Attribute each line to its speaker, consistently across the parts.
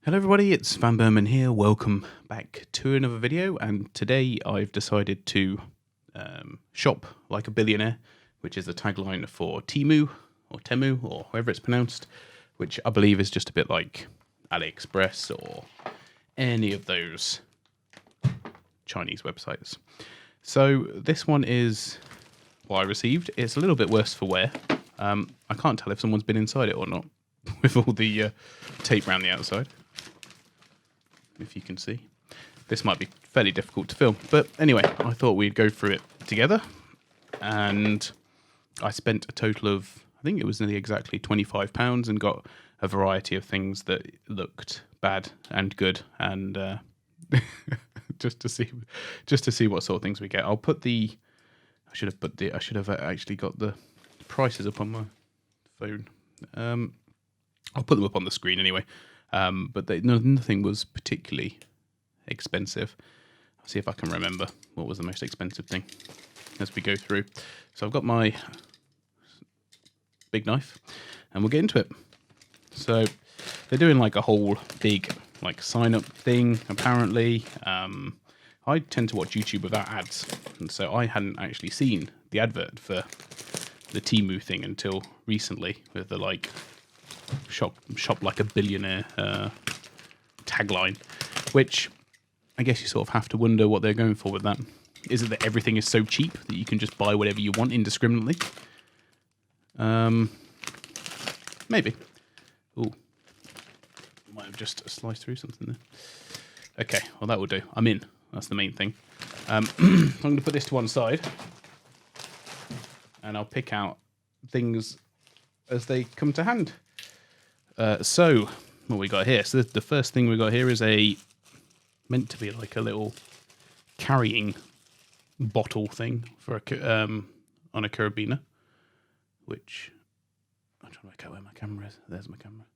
Speaker 1: Hello everybody, it's vanburman here. Welcome back to another video, and today I've decided to shop like a billionaire, which is the tagline for TEMU or however it's pronounced, which I believe is just a bit like AliExpress or any of those Chinese websites. So this one is what I received. It's a little bit worse for wear. I can't tell if someone's been inside it or not with all the tape around the outside. If you can see, this might be fairly difficult to film, but anyway, I thought we'd go through it together, and I spent a total of, I think it was nearly exactly £25, and got a variety of things that looked bad and good, and just to see what sort of things we get. I should have actually got the prices up on my phone. I'll put them up on the screen anyway. But nothing was particularly expensive. I'll see if I can remember what was the most expensive thing as we go through. So I've got my big knife, and we'll get into it. So they're doing like a whole big like sign up thing apparently. I tend to watch YouTube without ads, and so I hadn't actually seen the advert for the TEMU thing until recently with the like shop like a billionaire tagline, which I guess you sort of have to wonder what they're going for with that. Is it that everything is so cheap that you can just buy whatever you want indiscriminately? Maybe. Ooh, might have just sliced through something there. Okay, well that will do. I'm in. That's the main thing. I'm going to put this to one side, and I'll pick out things as they come to hand. So what we got here? So the first thing we got here is meant to be like a little carrying bottle thing for on a carabiner, which I'm trying to work out where my camera is. There's my camera.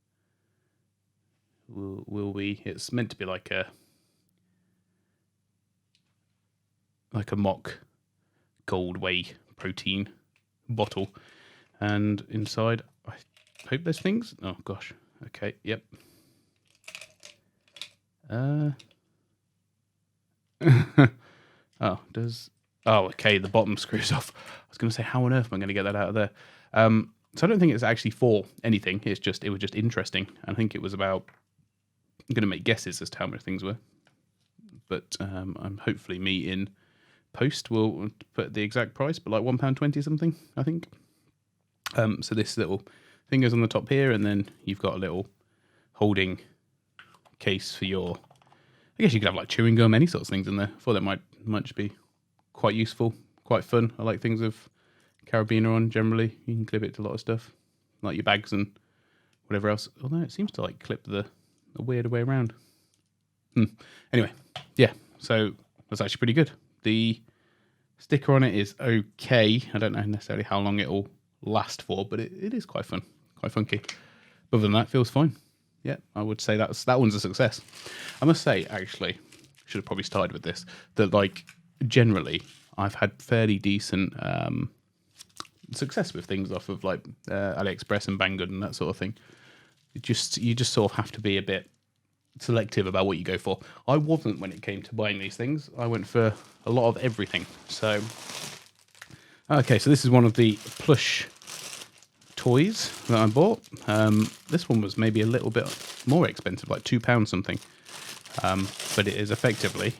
Speaker 1: Will we? It's meant to be like a mock gold whey protein bottle, and inside I hope there's things. Oh gosh. Okay. Yep. Okay. The bottom screws off. I was going to say, how on earth am I going to get that out of there? So I don't think it's actually for anything. It was just interesting. I think it was about. I'm going to make guesses as to how much things were, but I'm hopefully me in post will put the exact price, but like £1.20 something, I think. So this little thing goes on the top here, and then you've got a little holding case for your, I guess you could have like chewing gum, any sorts of things in there. I thought that might just be quite useful, quite fun. I like things with carabiner on generally. You can clip it to a lot of stuff, like your bags and whatever else. Although it seems to like clip the weird way around. Anyway, yeah, so that's actually pretty good. The sticker on it is okay. I don't know necessarily how long it'll last for, but it is quite fun, quite funky. Other than that, feels fine. Yeah, I would say that one's a success. I must say, actually, should have probably started with this, that like generally I've had fairly decent success with things off of like AliExpress and Banggood and that sort of thing. You just sort of have to be a bit selective about what you go for. I wasn't when it came to buying these things. I went for a lot of everything. So okay, so this is one of the plush toys that I bought. This one was maybe a little bit more expensive, like £2 something. But it is effectively,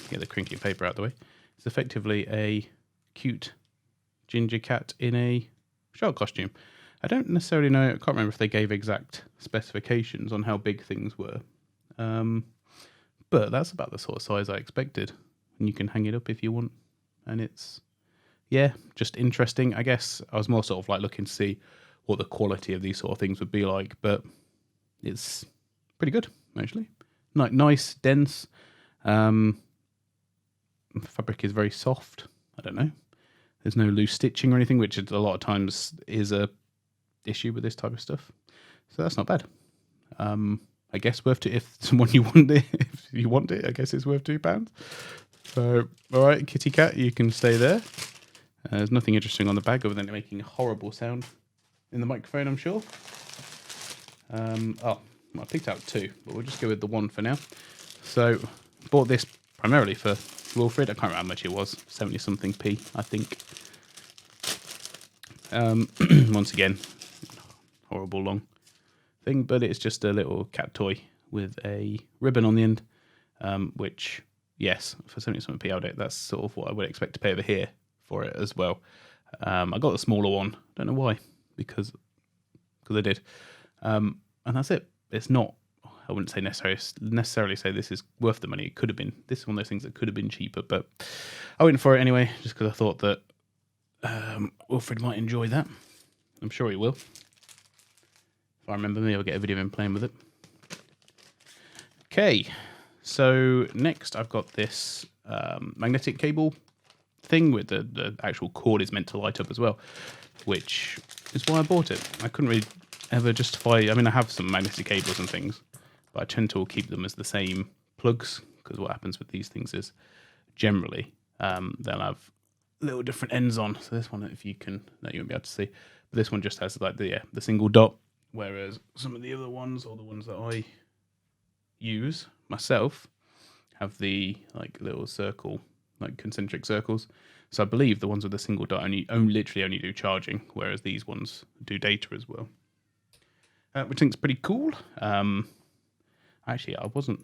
Speaker 1: get the crinkly paper out of the way. It's effectively a cute ginger cat in a shark costume. I don't necessarily know. I can't remember if they gave exact specifications on how big things were. But that's about the sort of size I expected. And you can hang it up if you want. And it's, yeah, just interesting. I guess I was more sort of like looking to see what the quality of these sort of things would be like. But it's pretty good, actually. Like nice, dense. The fabric is very soft. I don't know. There's no loose stitching or anything, which a lot of times is a issue with this type of stuff. So that's not bad. I guess worth it if someone you want it. If you want it, I guess it's worth £2. So, all right, kitty cat, you can stay there. There's nothing interesting on the bag other than it making a horrible sound in the microphone, I'm sure. Oh, I picked out 2, but we'll just go with the 1 for now. So, bought this primarily for Wilfred. I can't remember how much it was, 70 something p, I think. Once again, horrible long thing, but it's just a little cat toy with a ribbon on the end, which, yes, for 70 something p, that's sort of what I would expect to pay over here for it as well. I got the smaller one, don't know why, because I did. And that's it. It's not, I wouldn't say necessarily say this is worth the money. It could have been. This is one of those things that could have been cheaper, but I went for it anyway, just because I thought that Wilfred might enjoy that. I'm sure he will. If I remember, maybe I'll get a video of him playing with it. Okay, so next I've got this magnetic cable thing with the actual cord is meant to light up as well, which is why I bought it. I couldn't really ever justify. I mean, I have some magnetic cables and things, but I tend to keep them as the same plugs, because what happens with these things is generally they'll have little different ends on. So this one, if you can, no, you won't be able to see, but this one just has like the single dot, whereas some of the other ones, or the ones that I use myself, have the like little circle, like concentric circles. So I believe the ones with the single dot literally only do charging, whereas these ones do data as well. Which I think is pretty cool. Actually, I wasn't.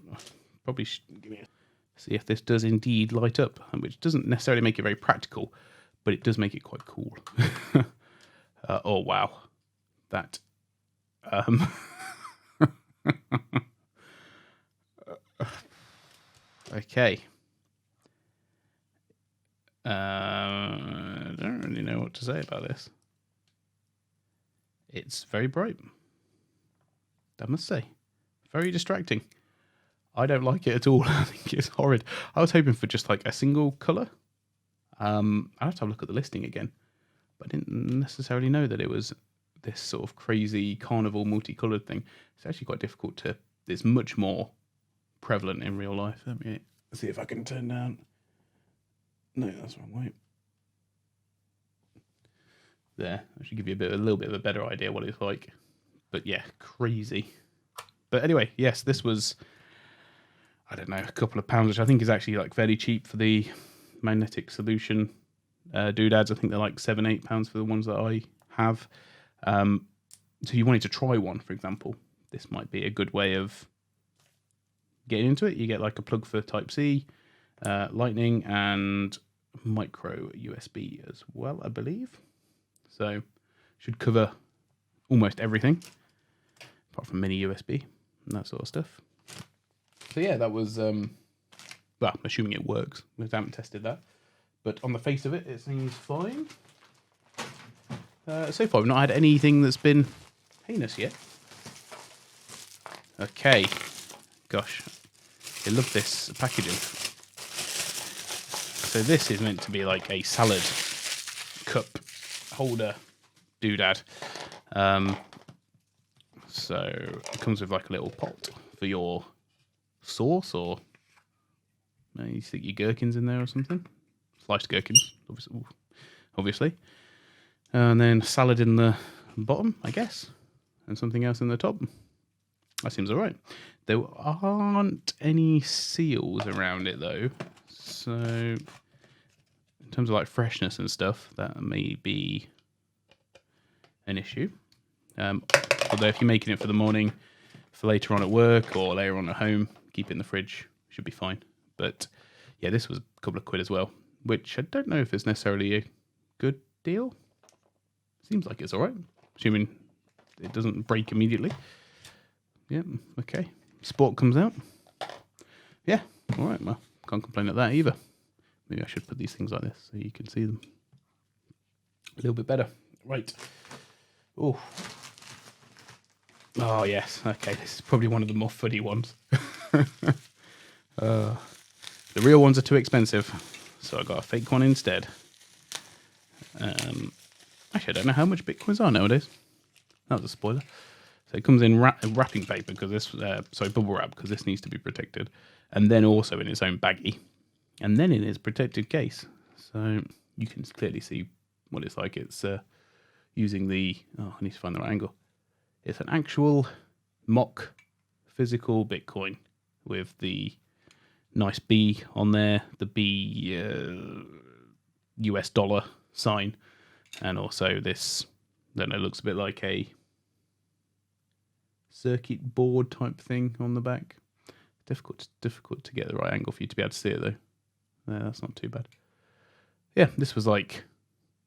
Speaker 1: Probably see if this does indeed light up, which doesn't necessarily make it very practical, but it does make it quite cool. Oh wow, that. Okay. I don't really know what to say about this. It's very bright, I must say. Very distracting. I don't like it at all. I think it's horrid. I was hoping for just like a single colour. I'll have to have a look at the listing again. But I didn't necessarily know that it was this sort of crazy carnival multicoloured thing. It's actually quite difficult to... It's much more prevalent in real life. Let me see if I can turn down... No, that's the wrong way. There. I should give you a little bit of a better idea what it's like. But yeah, crazy. But anyway, yes, this was... I don't know, a couple of pounds, which I think is actually like fairly cheap for the magnetic solution doodads. I think they're like £7-8 for the ones that I have. So if you wanted to try one, for example, this might be a good way of getting into it. You get like a plug for Type-C, Lightning, and micro USB as well, I believe. So should cover almost everything, apart from mini USB and that sort of stuff. So yeah, that was, well, assuming it works. We haven't tested that. But on the face of it, it seems fine. So far, we've not had anything that's been heinous yet. Okay. Gosh, I love this packaging. So this is meant to be like a salad cup holder doodad. So it comes with like a little pot for your sauce, or you stick your gherkins in there or something. Sliced gherkins, obviously. And then salad in the bottom, I guess. And something else in the top. That seems alright. There aren't any seals around it though. So in terms of like freshness and stuff, that may be an issue. Although if you're making it for the morning, for later on at work or later on at home, keep it in the fridge, should be fine. But yeah, this was a couple of quid as well, which I don't know if it's necessarily a good deal. Seems like it's alright, assuming it doesn't break immediately. Yeah, okay. Sport comes out. Yeah, alright, well, can't complain at that either. Maybe I should put these things like this so you can see them a little bit better. Right. Oh. Oh, yes. Okay, this is probably one of the more fuddy ones. The real ones are too expensive, so I got a fake one instead. Actually, I don't know how much Bitcoins are nowadays. That was a spoiler. So it comes in wrapping paper, because this, bubble wrap, because this needs to be protected, and then also in its own baggie, and then in its protected case. So you can clearly see what it's like. It's using the... Oh, I need to find the right angle. It's an actual mock physical Bitcoin with the nice B on there, the B US dollar sign, and also this, I don't know, looks a bit like a circuit board type thing on the back. Difficult to get the right angle for you to be able to see it though. Yeah, that's not too bad. Yeah, this was like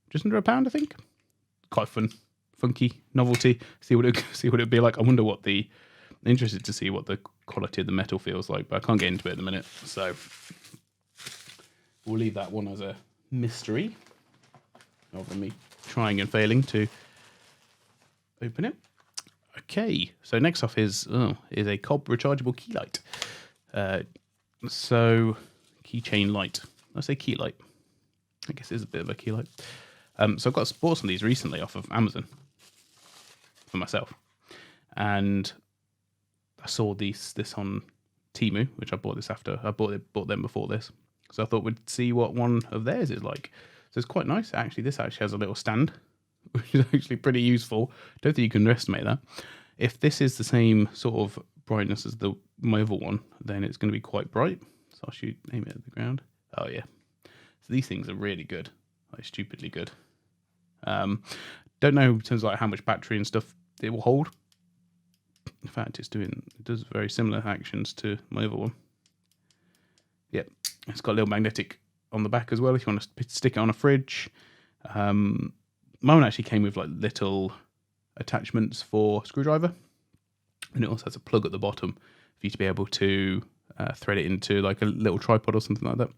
Speaker 1: just under £1, I think. Quite fun, funky, novelty. See what it'd be like. I wonder what the interested to see what the quality of the metal feels like, but I can't get into it at the minute, so we'll leave that one as a mystery of me trying and failing to open it. Okay, so next off is a cob rechargeable key light. So keychain light. I say key light. I guess it is a bit of a key light. So I've bought some of these recently off of Amazon for myself, and I saw this on TEMU, which I bought this after. I bought them before this, so I thought we'd see what one of theirs is like. So it's quite nice actually. This actually has a little stand, which is actually pretty useful. Don't think you can underestimate that. If this is the same sort of brightness as my other one, then it's going to be quite bright. So I'll aim it at the ground. Oh yeah. So these things are really good, like stupidly good. Don't know in terms of like how much battery and stuff it will hold. In fact, it does very similar actions to my other one. Yep, it's got a little magnetic on the back as well if you want to stick it on a fridge. My one actually came with like little attachments for screwdriver, and it also has a plug at the bottom for you to be able to thread it into like a little tripod or something like that,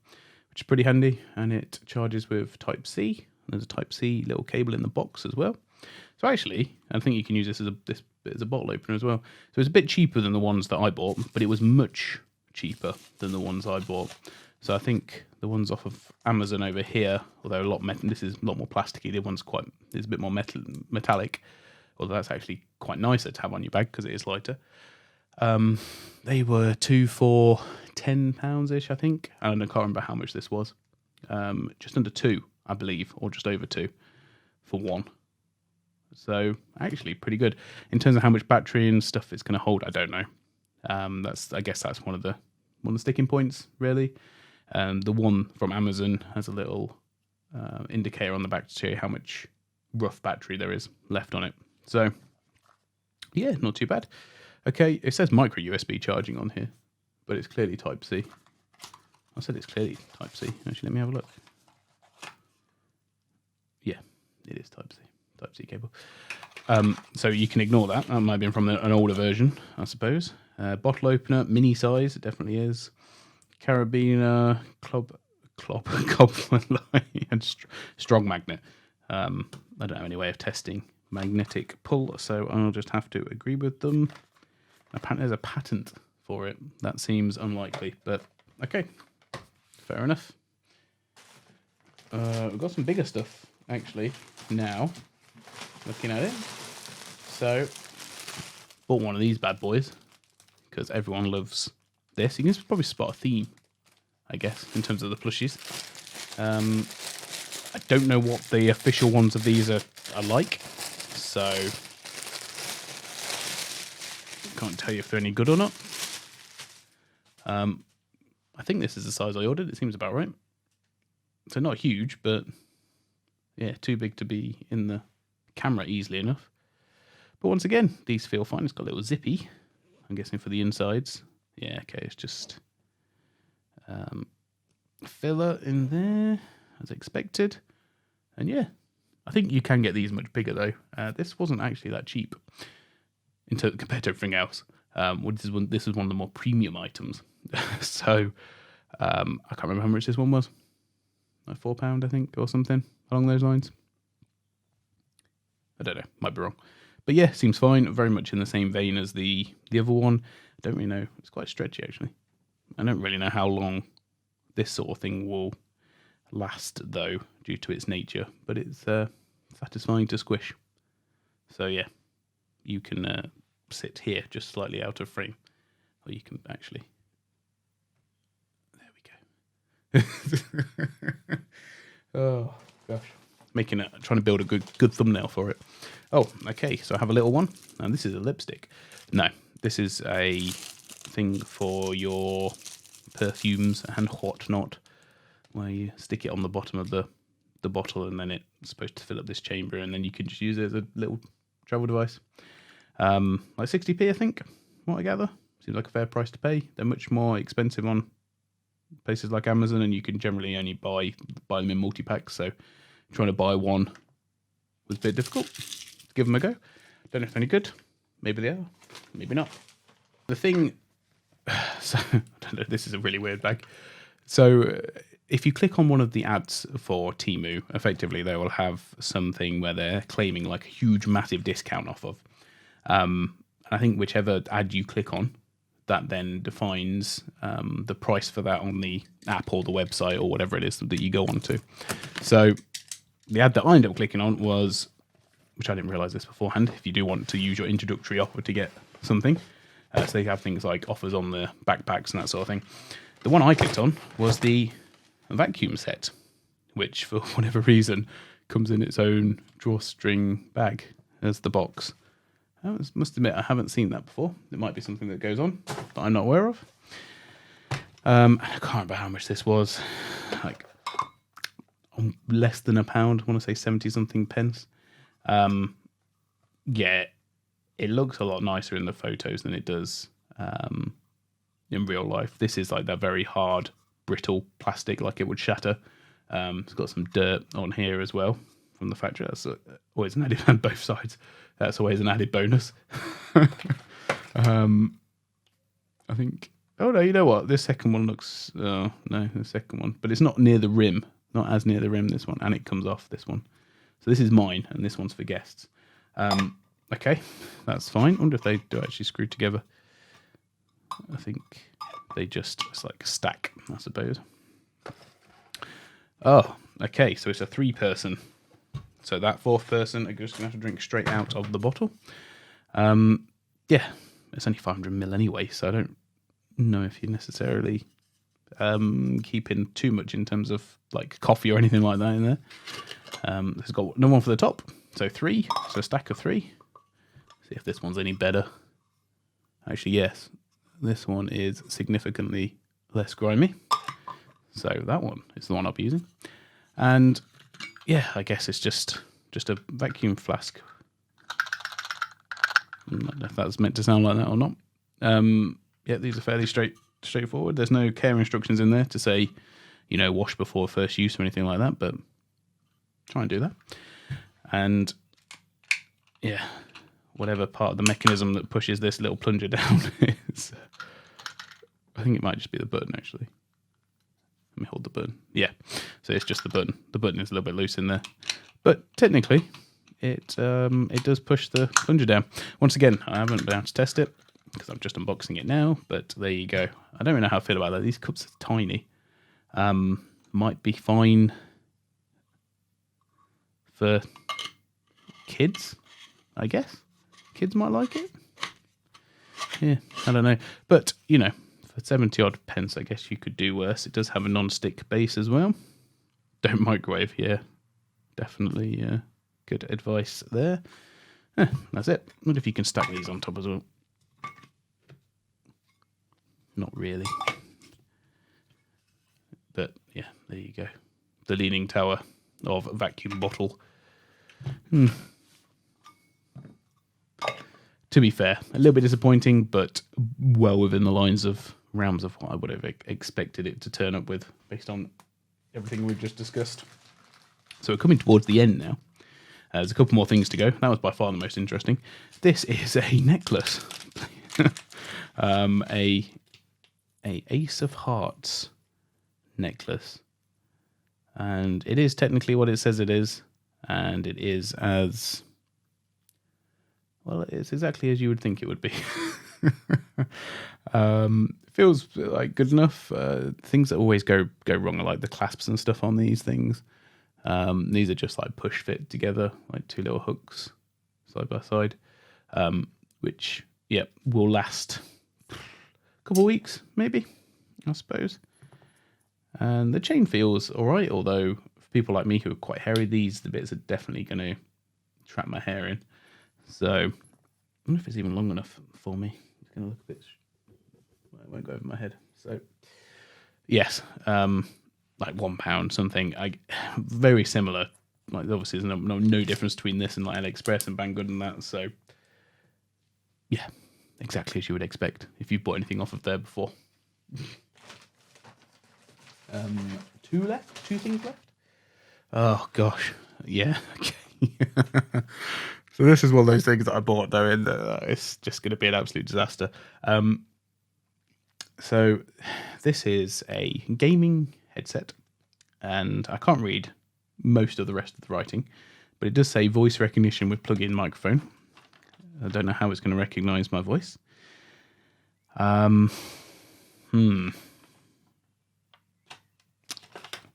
Speaker 1: which is pretty handy. And it charges with Type C. There's a Type C little cable in the box as well. So actually, I think you can use this as a bottle opener as well. So it's a bit cheaper than the ones that I bought, but it was much cheaper than the ones I bought. So I think the ones off of Amazon over here, although this is a lot more plasticky, the one's it's a bit more metallic. Although that's actually quite nicer to have on your bag because it is lighter. They were 2 for £10-ish, I think. And I can't remember how much this was. Just under 2, I believe, or just over 2 for one. So actually pretty good. In terms of how much battery and stuff it's going to hold, I don't know. I guess that's one of the sticking points, really. The one from Amazon has a little indicator on the back to show you how much rough battery there is left on it. So yeah, not too bad. Okay, it says micro USB charging on here, but it's clearly Type C. I said it's clearly Type C. Actually, let me have a look. Yeah, it is Type C cable. So you can ignore that. That might have been from an older version, I suppose. Bottle opener, mini size, it definitely is. Carabiner, cobblers, and strong magnet. I don't have any way of testing magnetic pull, so I'll just have to agree with them. Apparently there's a patent for it. That seems unlikely, but okay, fair enough. We've got some bigger stuff, actually, now, looking at it. So, bought one of these bad boys, because everyone loves this. You can probably spot a theme, I guess, in terms of the plushies. I don't know what the official ones of these are like, so can't tell you if they're any good or not. I think this is the size I ordered. It seems about right. So not huge, but yeah, too big to be in the camera easily enough. But once again, these feel fine. It's got a little zippy, I'm guessing, for the insides. Yeah, okay, it's just filler in there, as expected. And yeah, I think you can get these much bigger, though. This wasn't actually that cheap compared to everything else. This is one of the more premium items. So I can't remember how much this one was. Like £4, I think, or something along those lines. I don't know, might be wrong. But yeah, seems fine. Very much in the same vein as the other one. I don't really know. It's quite stretchy, actually. I don't really know how long this sort of thing will last, though, due to its nature. But it's satisfying to squish. So yeah, you can sit here just slightly out of frame. Or you can actually... There we go. Oh, gosh. trying to build a good thumbnail for it. Oh, okay. So I have a little one, and this is a lipstick. No, this is a thing for your perfumes and whatnot, where you stick it on the bottom of the bottle, and then it's supposed to fill up this chamber, and then you can just use it as a little travel device. Like 60p, I think. What I gather, seems like a fair price to pay. They're much more expensive on places like Amazon, and you can generally only buy them in multi-packs. So trying to buy one was a bit difficult. Give them a go. Don't know if they're any good. Maybe they are. Maybe not. The thing. So I don't know. This is a really weird bag. So if you click on one of the ads for TEMU, effectively they will have something where they're claiming like a huge, massive discount off of. I think whichever ad you click on, that then defines the price for that on the app or the website or whatever it is that you go on to. So the ad that I ended up clicking on was, which I didn't realise this beforehand, if you do want to use your introductory offer to get something. So they have things like offers on the backpacks and that sort of thing. The one I clicked on was the vacuum set, which for whatever reason comes in its own drawstring bag as the box. I must admit, I haven't seen that before. It might be something that goes on that I'm not aware of. I can't remember how much this was. Like less than £1. I want to say 70 something pence. Yeah, it looks a lot nicer in the photos than it does in real life. This is like that very hard, brittle plastic, like it would shatter. It's got some dirt on here as well from the factory. That's always an added on both sides. That's always an added bonus. I think. Oh no, you know what? This second one looks. Oh no, the second one, but it's not near the rim. Not as near the rim. This one, and it comes off. This one. So this is mine, and this one's for guests. Okay, that's fine. I wonder if they do actually screw together. I think it's like a stack, I suppose. Oh, okay. So it's a 3-person. So that 4th person are just going to have to drink straight out of the bottle. Yeah, it's only 500ml anyway, so I don't know if you're necessarily keeping too much in terms of like coffee or anything like that in there. It's got no one for the top, so 3. So a stack of 3. See if this one's any better. Actually, yes, this one is significantly less grimy. So that one is the one I'll be using. And yeah, I guess it's just a vacuum flask. I don't know if that was meant to sound like that or not. Yeah, these are fairly straightforward. There's no care instructions in there to say, wash before first use or anything like that, but try and do that. And yeah, whatever part of the mechanism that pushes this little plunger down is, I think it might just be the button actually. Let me hold the button. Yeah, so it's just the button. The button is a little bit loose in there, but technically, it does push the plunger down. Once again, I haven't been able to test it because I'm just unboxing it now. But there you go. I don't really know how I feel about that. These cups are tiny. Might be fine for kids, I guess. Kids might like it. Yeah, I don't know, but for 70 odd pence, I guess you could do worse. It does have a non-stick base as well. Don't microwave here. Definitely good advice there. That's it. I wonder if you can stack these on top as well. Not really. But yeah, there you go. The Leaning Tower of vacuum bottle. To be fair, a little bit disappointing, but well within the realms of what I would have expected it to turn up with, based on everything we've just discussed. So we're coming towards the end now. There's a couple more things to go. That was by far the most interesting. This is a necklace. a Ace of Hearts necklace. And it is technically what it says it is. And it is as... well, it's exactly as you would think it would be. Feels like good enough. Things that always go wrong are like the clasps and stuff on these things. These are just like push fit together, like 2 little hooks side by side, which will last a couple of weeks maybe, I suppose. And the chain feels all right, although For people like me who are quite hairy, the bits are definitely going to trap my hair in. So I don't know if it's even long enough for me. It's going to look a bit. It won't go over my head. So yes, like £1 something. Very similar. Like obviously there's no difference between this and like AliExpress and Banggood and that. So yeah, exactly as you would expect if you've bought anything off of there before. Two things left. Oh gosh, yeah. Okay. So this is one of those things that I bought though, and it's just going to be an absolute disaster. So this is a gaming headset, and I can't read most of the rest of the writing, but it does say voice recognition with plug-in microphone. I don't know how it's going to recognize my voice.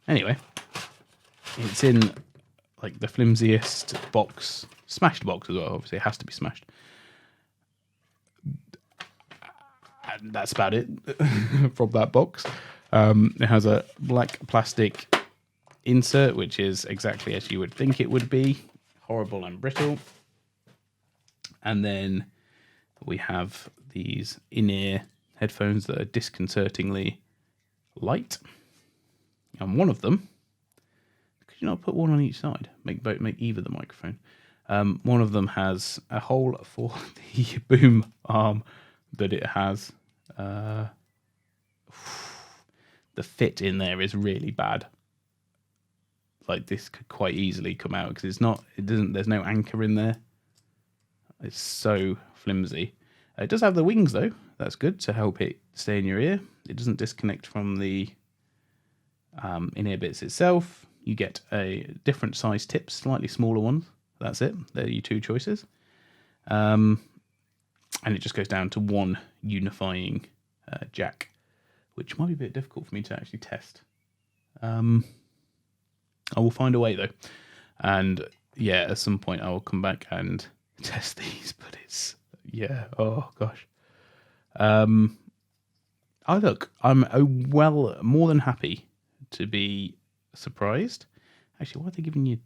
Speaker 1: Anyway, it's in like the flimsiest box, smashed box as well. Obviously, it has to be smashed. And that's about it from that box. It has a black plastic insert, which is exactly as you would think it would be, horrible and brittle. And then we have these in-ear headphones that are disconcertingly light. And one of them, could you not put one on each side? Make either the microphone. One of them has a hole for the boom arm that it has. The fit in there is really bad. Like this could quite easily come out because there's no anchor in there. It's so flimsy. It does have the wings though. That's good to help it stay in your ear. It doesn't disconnect from the in-ear bits itself. You get a different size tips, slightly smaller ones. That's it. They're your two choices. And it just goes down to one unifying jack, which might be a bit difficult for me to actually test. I will find a way though. And yeah, at some point I will come back and test these, but it's, yeah, oh gosh. I'm well more than happy to be surprised. Actually, why are they giving you?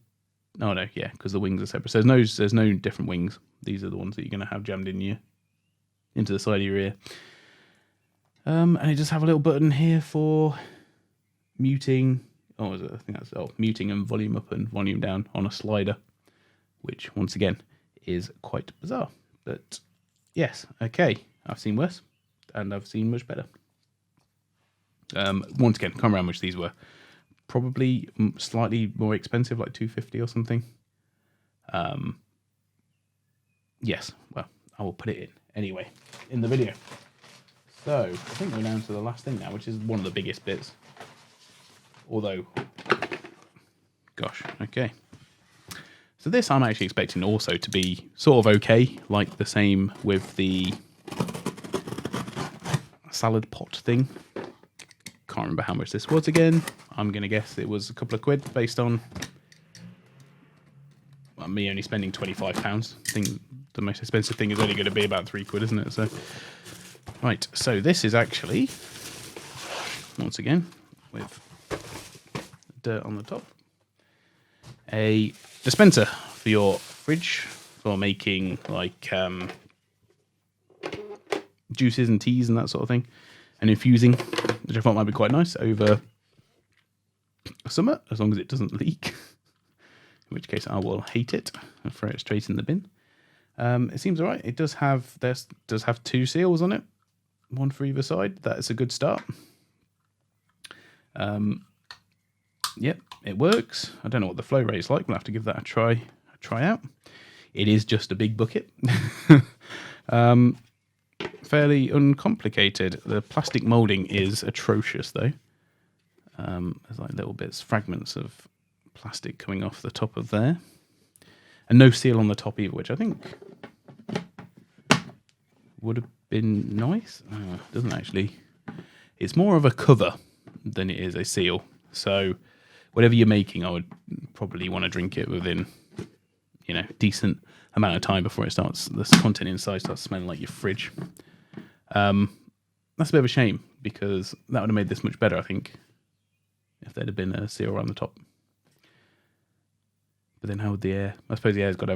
Speaker 1: Oh no, yeah, because the wings are separate. So there's no different wings. These are the ones that you're going to have jammed into the side of your ear. And it does have a little button here for muting. Oh, I think that's muting and volume up and volume down on a slider, which once again is quite bizarre. But yes, okay, I've seen worse, and I've seen much better. Once again, can't remember how much these were. Probably slightly more expensive, like $250 or something. Yes, well, I will put it in anyway in the video. So I think we're down to the last thing now, which is one of the biggest bits. Although, gosh, okay. So this I'm actually expecting also to be sort of okay, like the same with the salad pot thing. Can't remember how much this was again. I'm going to guess it was a couple of quid based on me only spending £25. I think the most expensive thing is only going to be about £3, isn't it? So, right. So this is actually, once again, with dirt on the top, a dispenser for your fridge for making like juices and teas and that sort of thing, and infusing, which I thought might be quite nice over summer, as long as it doesn't leak, in which case I will hate it and throw it straight in the bin. It seems all right. It does have two seals on it, one for either side. That is a good start. Yep, it works. I don't know what the flow rate is like. We'll have to give that a try out. It is just a big bucket. Fairly uncomplicated. The plastic molding is atrocious though. There's like little bits, fragments of plastic coming off the top of there. And no seal on the top either, which I think would have been nice. Doesn't actually. It's more of a cover than it is a seal. So whatever you're making, I would probably want to drink it within, decent amount of time before the content inside starts smelling like your fridge. That's a bit of a shame because that would have made this much better, I think, if there'd have been a seal around the top. But then how would the air? I suppose the air's got to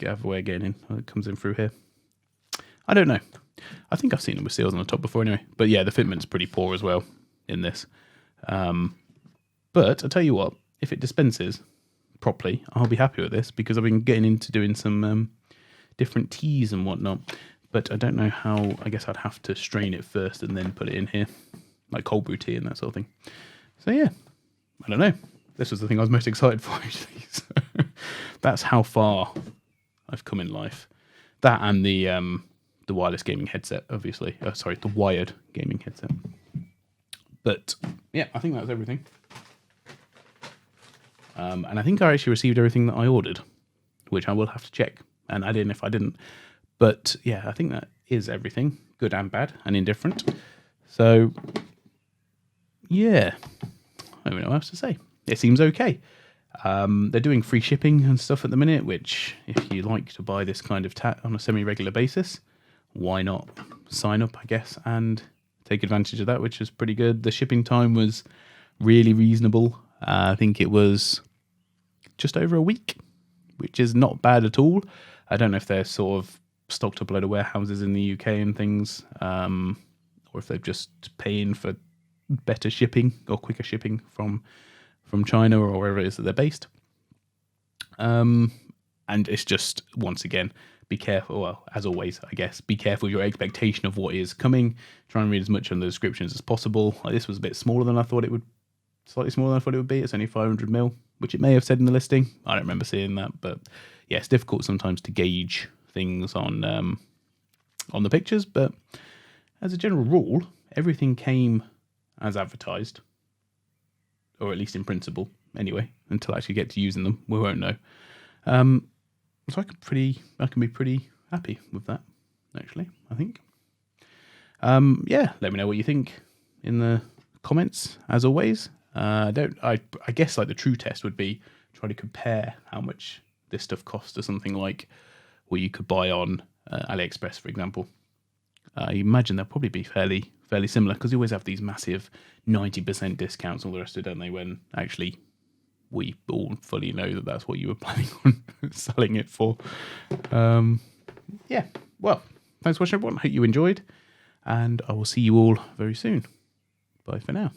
Speaker 1: have a way of getting in. It comes in through here. I don't know. I think I've seen them with seals on the top before anyway. But yeah, the fitment's pretty poor as well in this. But I'll tell you what, if it dispenses properly, I'll be happy with this because I've been getting into doing some different teas and whatnot. But I don't know how. I guess I'd have to strain it first and then put it in here, like cold brew tea and that sort of thing. So yeah, I don't know. This was the thing I was most excited for, actually. So that's how far I've come in life. That and the wireless gaming headset, obviously. Sorry, the wired gaming headset. But yeah, I think that was everything. And I think I actually received everything that I ordered, which I will have to check and add in if I didn't. But yeah, I think that is everything, good and bad and indifferent. So yeah, I don't know what else to say. It seems okay. They're doing free shipping and stuff at the minute, which if you like to buy this kind of tat on a semi-regular basis, why not sign up, I guess, and take advantage of that, which is pretty good. The shipping time was really reasonable. I think it was just over a week, which is not bad at all. I don't know if they're sort of stocked up a load of warehouses in the UK and things, or if they're just paying for better shipping or quicker shipping from China or wherever it is that they're based. And it's just, once again, be careful. Well, as always, I guess, be careful with your expectation of what is coming. Try and read as much on the descriptions as possible. Like, this was a bit smaller than I thought it would. Slightly smaller than I thought it would be. It's only 500ml, which it may have said in the listing. I don't remember seeing that, but yeah, it's difficult sometimes to gauge things on the pictures. But as a general rule, everything came as advertised, or at least in principle, anyway. Until I actually get to using them, we won't know. So I can be pretty happy with that, actually, I think. Yeah, let me know what you think in the comments, as always. I guess like the true test would be try to compare how much this stuff costs to something like what you could buy on AliExpress, for example. I imagine they'll probably be fairly similar because you always have these massive 90% discounts and all the rest of it, don't they? When actually we all fully know that that's what you were planning on selling it for. Yeah, well, thanks for watching, everyone. Hope you enjoyed, and I will see you all very soon. Bye for now.